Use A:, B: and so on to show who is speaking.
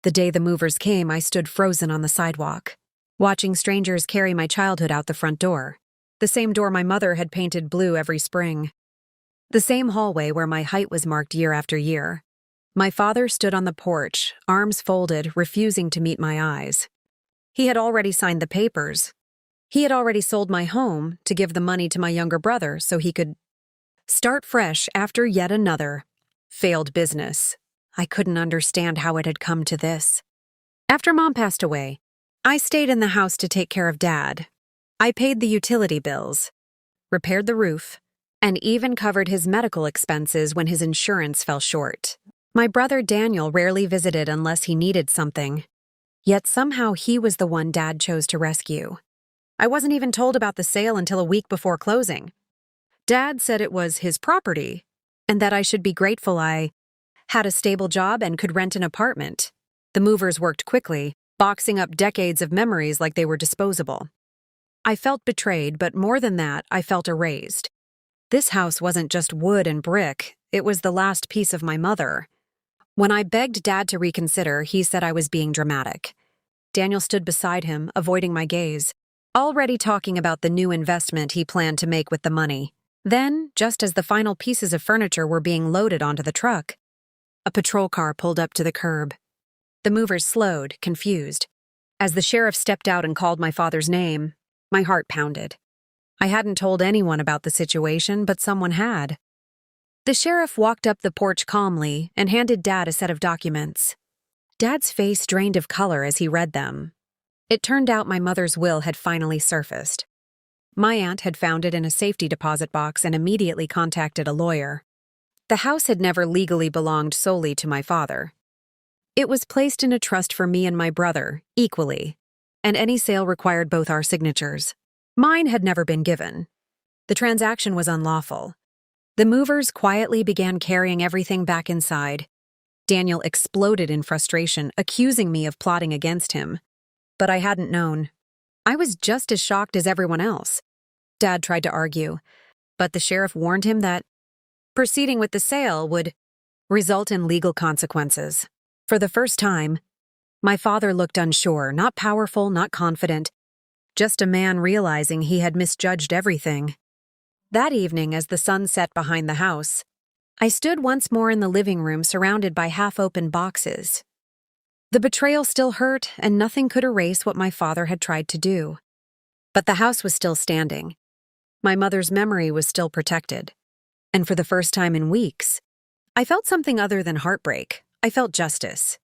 A: The day the movers came, I stood frozen on the sidewalk, watching strangers carry my childhood out the front door. The same door my mother had painted blue every spring. The same hallway where my height was marked year after year. My father stood on the porch, arms folded, refusing to meet my eyes. He had already signed the papers. He had already sold my home to give the money to my younger brother so he could start fresh after yet another failed business. I couldn't understand how it had come to this. After Mom passed away, I stayed in the house to take care of Dad. I paid the utility bills, repaired the roof, and even covered his medical expenses when his insurance fell short. My brother Daniel rarely visited unless he needed something. Yet somehow he was the one Dad chose to rescue. I wasn't even told about the sale until a week before closing. Dad said it was his property, and that I should be grateful I had a stable job and could rent an apartment. The movers worked quickly, boxing up decades of memories like they were disposable. I felt betrayed, but more than that, I felt erased. This house wasn't just wood and brick, it was the last piece of my mother. When I begged Dad to reconsider, he said I was being dramatic. Daniel stood beside him, avoiding my gaze, already talking about the new investment he planned to make with the money. Then, just as the final pieces of furniture were being loaded onto the truck, a patrol car pulled up to the curb. The movers slowed, confused. As the sheriff stepped out and called my father's name, my heart pounded. I hadn't told anyone about the situation, but someone had. The sheriff walked up the porch calmly and handed Dad a set of documents. Dad's face drained of color as he read them. It turned out my mother's will had finally surfaced. My aunt had found it in a safety deposit box and immediately contacted a lawyer. The house had never legally belonged solely to my father. It was placed in a trust for me and my brother, equally, and any sale required both our signatures. Mine had never been given. The transaction was unlawful. The movers quietly began carrying everything back inside. Daniel exploded in frustration, accusing me of plotting against him. But I hadn't known. I was just as shocked as everyone else. Dad tried to argue, but the sheriff warned him that proceeding with the sale would result in legal consequences. For the first time, my father looked unsure, not powerful, not confident, just a man realizing he had misjudged everything. That evening, as the sun set behind the house, I stood once more in the living room surrounded by half-open boxes. The betrayal still hurt, and nothing could erase what my father had tried to do. But the house was still standing. My mother's memory was still protected. And for the first time in weeks, I felt something other than heartbreak. I felt justice.